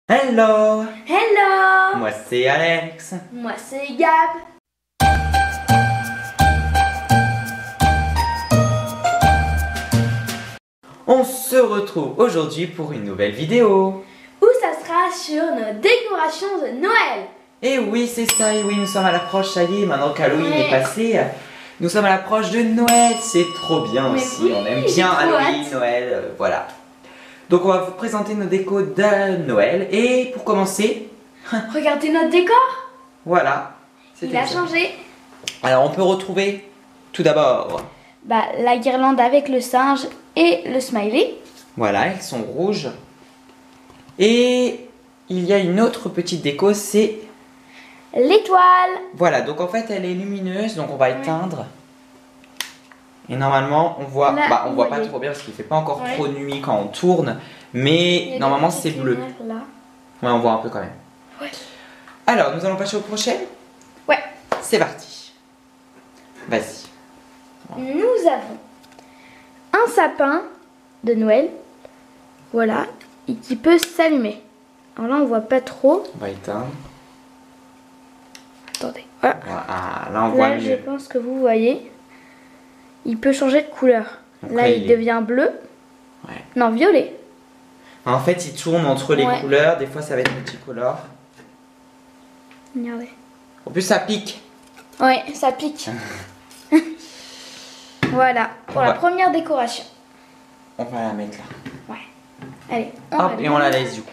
Hello! Hello! Moi c'est Alex. Moi c'est Gab. On se retrouve aujourd'hui pour une nouvelle vidéo. Où ça sera sur nos décorations de Noël. Et oui, c'est ça, et oui, nous sommes à l'approche, ça y est, maintenant qu'Halloween est passé, nous sommes à l'approche de Noël, c'est trop bien Mais aussi, oui, on aime j'ai bien trop Halloween, hâte. Noël, voilà. Donc on va vous présenter nos décos de Noël, et pour commencer, Regardez notre décor. voilà. Il a ça. changé. Alors on peut retrouver tout d'abord, La guirlande avec le singe et le smiley. voilà, elles sont rouges. Et il y a une autre petite déco, c'est... L'étoile. Voilà, donc en fait elle est lumineuse, donc on va éteindre. Et normalement on voit, Là, on vous voit pas voyez. trop bien parce qu'il fait pas encore Ouais. trop nuit quand on tourne. Il y Mais a normalement des c'est petites bleu. lumières là. Ouais, on voit un peu quand même. Ouais. Alors nous allons passer au prochain. Ouais. C'est parti. Vas-y. Nous avons un sapin de Noël. Voilà. Et qui peut s'allumer. Alors là on voit pas trop. On va éteindre. Attendez. Voilà. Voilà, là on voit Là, je mieux. pense que vous voyez, il peut changer de couleur. Donc là, là, il il est- devient bleu. Ouais. Non, violet. En fait il tourne entre les Ouais. couleurs, des fois ça va être multicolore. Regardez. En plus ça pique. Ouais, ça pique. Voilà, pour la Ouais. première décoration. On va la mettre là. Allez, Hop, et on la laisse du coup.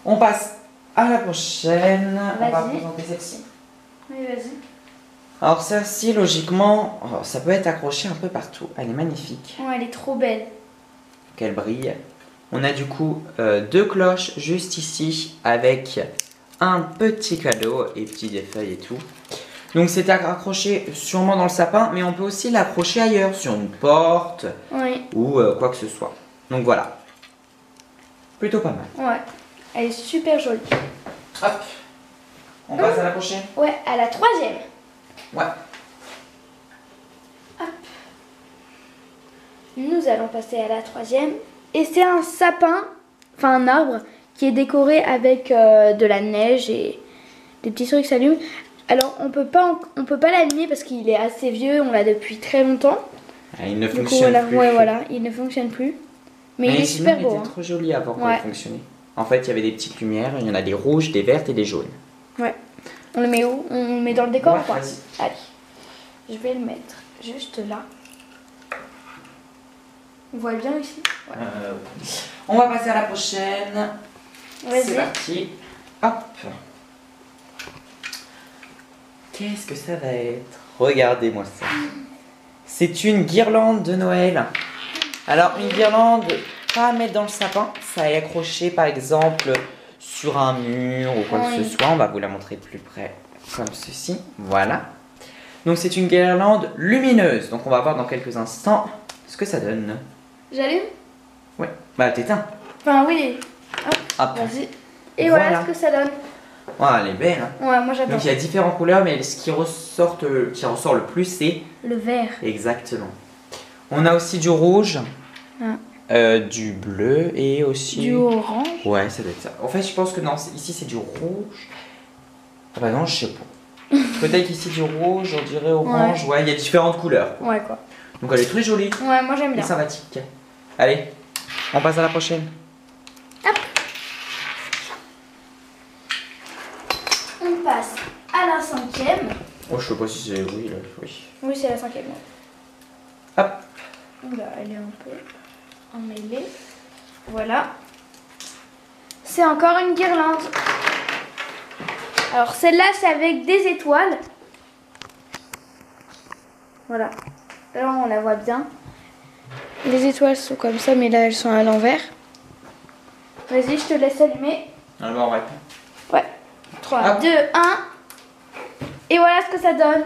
On passe à la prochaine. On va Vas-y. présenter celle-ci. Oui, vas-y. Alors celle-ci, logiquement, ça peut être accroché un peu partout. Elle est magnifique. Oh, elle est trop belle. Qu'elle brille. On a du coup deux cloches juste ici avec un petit cadeau et puis des feuilles et tout. Donc c'est accroché sûrement dans le sapin, mais on peut aussi l'accrocher ailleurs, sur une porte Oui, ou quoi que ce soit. Donc voilà. Plutôt pas mal. ouais. Elle est super jolie. Hop. On passe à la prochaine. Ouais, à la troisième. Ouais. Nous allons passer à la troisième. Et c'est un sapin, enfin un arbre, qui est décoré avec de la neige et des petits trucs qui s'allument. Alors on peut pas l'allumer parce qu'il est assez vieux, on l'a depuis très longtemps. Ah, il ne Du coup fonctionne voilà, plus. ouais, voilà, il ne fonctionne plus. Mais il est sinon, super il beau. était Hein. trop joli avant quand Ouais. il fonctionnait. En fait, il y avait des petites lumières. Il y en a des rouges, des vertes et des jaunes. Ouais. On le met où? On le met dans le décor Ouais, ou pas? vas-y. Allez. Je vais le mettre juste là. On voit bien ici? Ouais. On va passer à la prochaine. C'est Vas-y. parti. Hop. Qu'est-ce que ça va être? Regardez-moi ça. C'est une guirlande de Noël. Alors, une guirlande, pas à mettre dans le sapin. Ça est accroché, par exemple, sur un mur ou quoi que Oui. ce soit. On va vous la montrer de plus près, comme ceci. Voilà. Donc, c'est une guirlande lumineuse. Donc, on va voir dans quelques instants ce que ça donne. J'allume? Ouais. Bah, t'éteins. Enfin oui. Hop. Vas-y. Et voilà Voilà. ce que ça donne. Oh, elle est belle. Hein. Ouais, moi j'adore. Donc il y a différentes couleurs, mais ce qui ressort le plus, c'est Le vert. exactement. On a aussi du rouge, Ah. du bleu et aussi... Du orange. Ouais, ça doit être ça. En fait, je pense que non, ici c'est du rouge. Ah bah non, je sais pas. Peut-être qu'ici du rouge, on dirait orange. Ouais, il y a différentes couleurs. Ouais, quoi. Donc elle est très jolie Ouais, moi j'aime et bien. sympathique. Allez, on passe à la prochaine. On passe à la cinquième. Oh, je sais pas si c'est... Oui, là, oui. Oui, c'est la cinquième. Hop. Oula, elle est un peu emmêlée. Voilà. C'est encore une guirlande. Alors celle-là, c'est avec des étoiles. Voilà. Là, on la voit bien. Les étoiles sont comme ça, mais là, elles sont à l'envers. Vas-y, je te laisse allumer. Alors, on va... Ouais. 3, Hop. 2, 1. Et voilà ce que ça donne.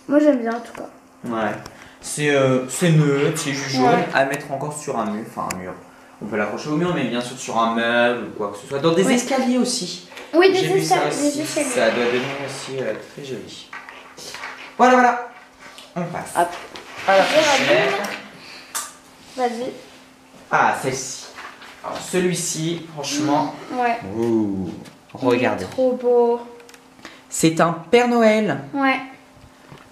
Moi, j'aime bien en tout cas. Ouais. C'est neutre, c'est juste jaune Ouais. à mettre encore sur un mur. Enfin, un mur. On peut l'accrocher au mur, mais bien sûr sur un meuble ou quoi que ce soit. Dans des Oui. escaliers aussi. Oui, J'ai vu ça aussi. escaliers. Ça doit devenir aussi très joli. Voilà, voilà. On passe Hop. à la Je rallume. prochaine. Vas-y. Ah, celle-ci. Alors celui-ci, franchement, Ouais. ouh, Il regardez. est trop beau. C'est un Père Noël. Ouais.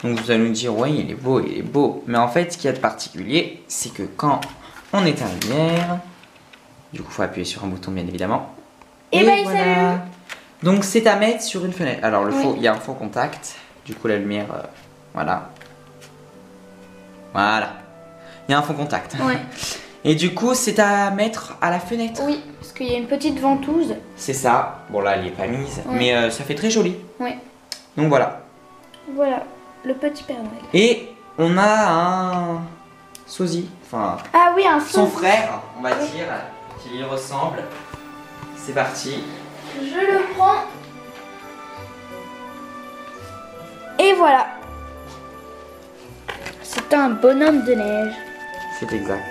Donc vous allez nous dire, ouais, il est beau, il est beau. Mais en fait, ce qu'il y a de particulier, c'est que quand on éteint la lumière, du coup, il faut appuyer sur un bouton, bien évidemment. Et bah, il s'allume. Donc c'est à mettre sur une fenêtre. Alors Oui. il y a un faux contact. Du coup, la lumière, voilà. Voilà. Il y a un faux contact. Ouais. Et du coup, c'est à mettre à la fenêtre. Oui, parce qu'il y a une petite ventouse. C'est ça. Bon là, elle n'est pas mise, Ouais. mais ça fait très joli. Ouais. Donc voilà. Voilà, le petit Père Noël. Et on a un sosie, enfin Ah oui, un son sosie. frère, on va Oui. dire, qui lui ressemble. C'est parti. Je le prends. Et voilà. C'est un bonhomme de neige. C'est exact.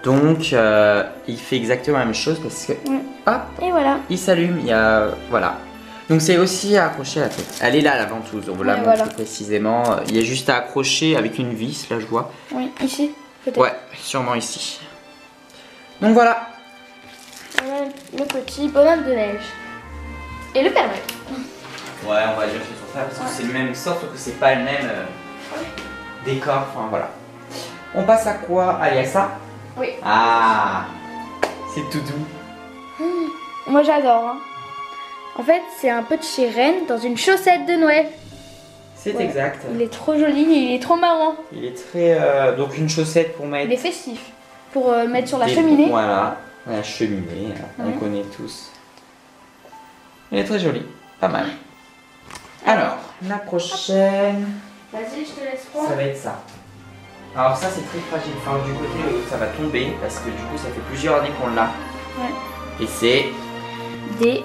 Donc, il fait exactement la même chose parce que, Ouais. hop, Et voilà. il s'allume, il y a, voilà. Donc c'est aussi à accrocher à la tête. Elle est là, la ventouse, on vous la Ouais, montre voilà. précisément. Il y a juste à accrocher avec une vis, là je vois. Oui, ici, peut-être. Ouais, sûrement ici. Donc voilà. Voilà le petit bonhomme de neige. Et le Père Noël. Ouais, on va dire que c'est sur ça parce que Ouais. c'est le même sort, sauf que c'est pas le même décor, enfin voilà. On passe à quoi? Allez, à ça? Oui. Ah, c'est tout doux. Moi j'adore. Hein. En fait, c'est un petit renne dans une chaussette de Noël. C'est Ouais. exact. Il est trop joli, il est trop marrant. Il est très. Donc une chaussette pour mettre. Il est festif. Pour mettre sur la des- cheminée. Voilà, la cheminée, on Ouais. connaît tous. Il est très joli, pas mal. Alors, la prochaine, Vas-y, je te laisse ça prendre. va être ça. Alors ça c'est très fragile, enfin du côté où ça va tomber parce que du coup ça fait plusieurs années qu'on l'a. Ouais. Et c'est, Des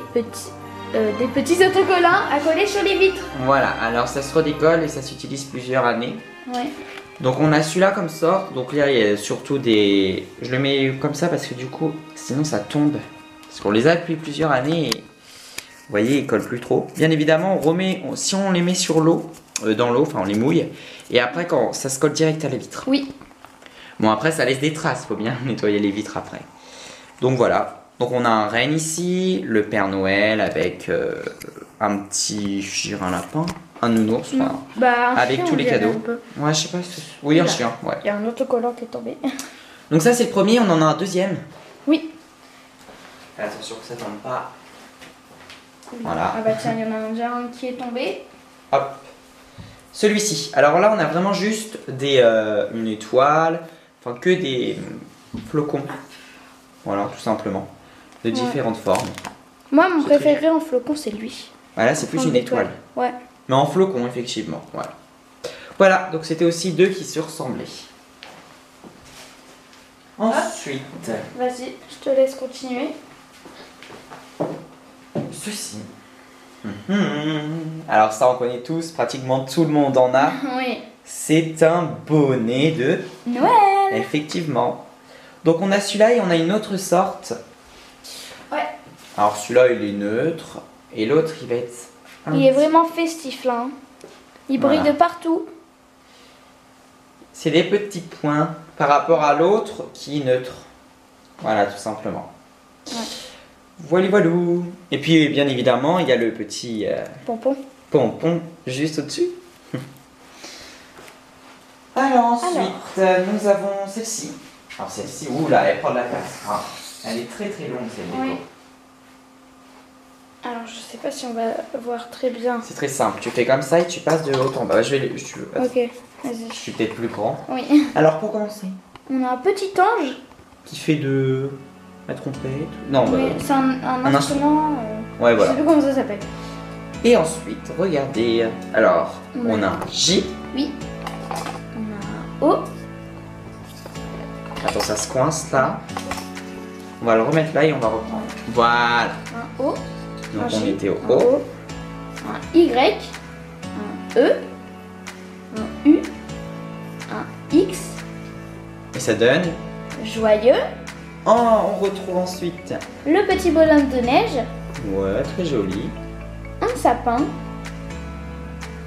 petits autocollants à coller sur les vitres. voilà, alors ça se redécolle et ça s'utilise plusieurs années. Ouais. Donc on a celui-là comme sort, donc là il y a surtout des... Je le mets comme ça parce que du coup, sinon ça tombe. Parce qu'on les a depuis plusieurs années et... Vous voyez, ils collent plus trop. Bien évidemment, si on les met sur l'eau, dans l'eau, enfin on les mouille, et après quand ça se colle direct à la vitre. Oui. Bon après ça laisse des traces, faut bien nettoyer les vitres après. Donc voilà, donc on a un renne ici, le Père Noël avec un petit, je dirais un lapin, un nounours, enfin, Bah, un avec chien, tous on les dirait cadeaux. un peu. Ouais, je sais pas, oui un Là. chien, ouais. Il y a un autocollant qui est tombé. Donc ça c'est le premier, on en a un deuxième. Oui. Attention que ça tombe pas. Voilà. Ah bah tiens, il y en a déjà un qui est tombé. Hop. Celui-ci. Alors là, on a vraiment juste une étoile, enfin que des flocons. Voilà, tout simplement. De Ouais. différentes formes. Moi, mon C'est très préféré en flocon, c'est lui. Voilà, c'est plus Enfin, une étoile. Ouais. Mais en flocon, effectivement. Voilà. Voilà, donc c'était aussi deux qui se ressemblaient. Ensuite, Vas-y, je te laisse continuer. ceci. Alors ça, on connaît tous, pratiquement tout le monde en a. Oui. C'est un bonnet de... Noël. Effectivement. Donc on a celui-là et on a une autre sorte. Ouais. Alors celui-là, il est neutre. Et l'autre, il va être... un Il est petit- vraiment festif là. Hein. Il brille Voilà. de partout. C'est des petits points par rapport à l'autre qui est neutre. Voilà, tout simplement. Ouais. Voilà, voilou. Et puis, bien évidemment, il y a le petit Pompon. pompon juste au-dessus. Alors ensuite, nous avons celle-ci. Alors celle-ci, oula, elle prend de la place. Ah, elle est très très longue cette déco. Oui. Alors, je sais pas si on va voir très bien. C'est très simple, tu fais comme ça et tu passes de haut en bas. Attends, Ok, vas-y. je suis peut-être plus grand. Oui. Alors pour commencer, On a un petit ange. qui fait de la trompette. Non, bah, Oui, c'est un instrument. ouais, Je sais voilà. plus comment ça s'appelle. Et ensuite, regardez. Alors, Ouais. on a un J. Oui. On a un O. Attends, ça se coince là. On va le remettre là et on va reprendre. Voilà. Un O. Donc un on J, était au un O. un Y, un E, un U, un X, Et ça donne. joyeux, Oh, on retrouve ensuite. le petit bonhomme de neige, Ouais, très joli. un sapin,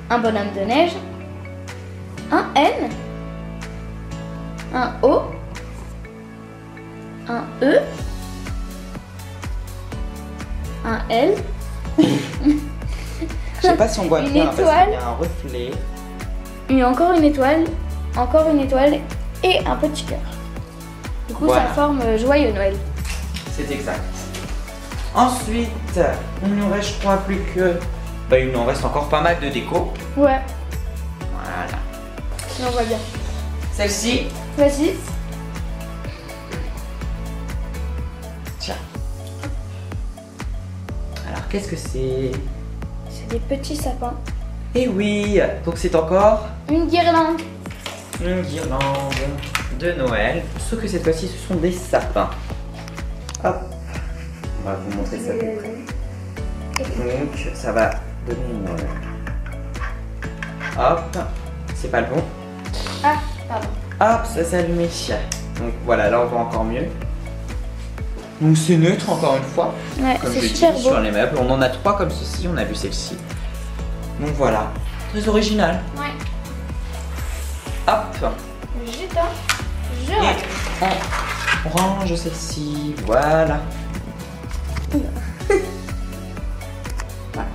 un bonhomme de neige, un N, un O, un E, un L, Je sais pas si on voit Une bien parce qu'il y étoile. a un reflet. encore une étoile et un petit cœur. Du coup, Voilà. ça forme joyeux Noël. C'est exact. Ensuite, il nous reste, je crois, plus que. Bah, il nous en reste encore pas mal de déco. Ouais, Voilà. on voit bien. Celle-ci, Vas-y. tiens. Alors, qu'est-ce que c'est? C'est des petits sapins. Eh oui, donc c'est encore Une guirlande. une guirlande de Noël. Sauf que cette fois-ci, ce sont des sapins. Hop. On va vous montrer ça de près. Donc, ça va donner une. Hop. C'est pas le bon. Ah, pardon. Hop, ça s'est allumé. Donc voilà, là on voit encore mieux. Donc c'est neutre encore une fois. Ouais, Comme c'est je super dis beau. sur les meubles. On en a 3 comme ceci, on a vu celle-ci. Donc voilà. Très original. Ouais. Hop. Juste un. Je Et rate. on range celle-ci. Voilà. Voilà.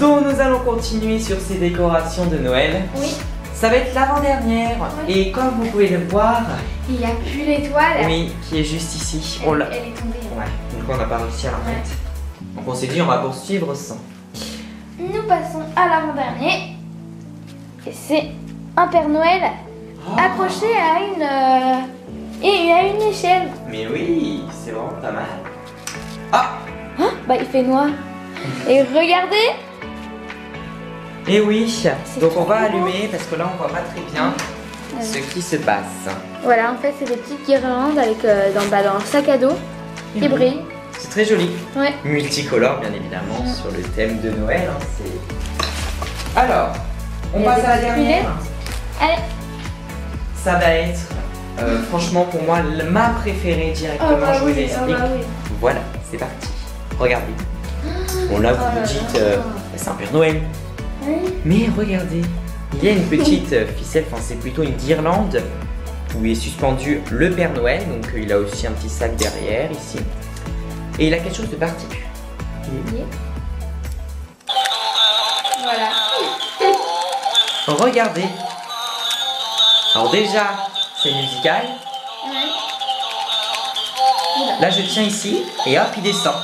Donc nous allons continuer sur ces décorations de Noël. Oui. Ça va être l'avant-dernière. Oui. Et comme vous pouvez le voir, Il n'y a plus l'étoile. oui, qui est juste ici. On l'a. Elle est tombée. Ouais, donc on n'a pas réussi à la remettre. Donc on s'est dit on va poursuivre sans. Nous passons à l'avant-dernier. Et c'est un Père Noël accroché à une échelle. Mais oui, c'est vraiment pas mal. Ah. Bah il fait noir. Et regardez. Et oui, donc on va trop beau. allumer parce que là on voit pas très bien ce qui se passe. Voilà, en fait c'est des petites guirlandes avec dans le sac à dos qui oui. brillent. C'est très joli. Ouais. Multicolore bien évidemment sur le thème de Noël. Hein, c'est... Alors, on Il y a passe des à la petites dernière. lunettes. Allez. Ça va être franchement pour moi ma préférée directement. Je vous explique. oui. Voilà, c'est parti. Regardez. Bon là vous Oh vous là dites là. c'est un Père Noël. Oui. Mais regardez, il y a une petite ficelle, enfin c'est plutôt une guirlande où est suspendu le Père Noël, donc il a aussi un petit sac derrière ici. Et il a quelque chose de particulier. Voilà. Regardez. Alors déjà, c'est musical. Ouais. Là je tiens ici et hop il descend.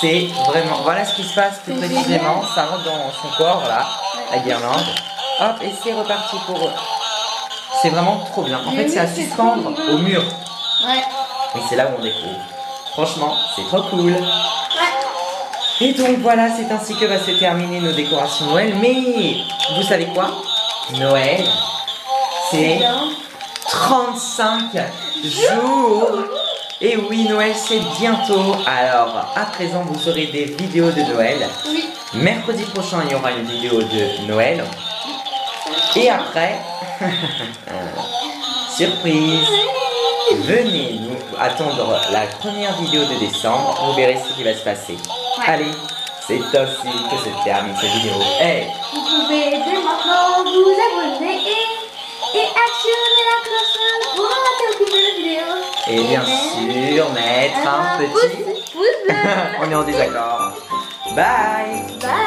C'est vraiment, voilà ce qui se passe plus C'est précisément, génial. ça rentre dans son corps là, la guirlande. Hop et c'est reparti pour eux. C'est vraiment trop bien. En Mais fait oui, c'est à c'est suspendre trop bien. au mur. Ouais. Et c'est là où on découvre. Franchement, c'est trop cool. Ouais. Et donc voilà, c'est ainsi que va se terminer nos décorations Noël. Mais vous savez quoi? Noël, c'est Bien. 35 jours. Et oui, Noël c'est bientôt. Alors à présent vous aurez des vidéos de Noël. Oui. Mercredi prochain il y aura une vidéo de Noël. Et après, surprise, venez nous attendre la première vidéo de décembre. Vous verrez ce qui va se passer. Ouais. Allez, c'est ainsi que se termine cette vidéo. Hey, Vous pouvez dès maintenant vous abonner et actionner la cloche pour ne rater aucune de nos vidéos. et bien sûr mettre un petit... pouce bleu. On est en désaccord. Bye. Bye.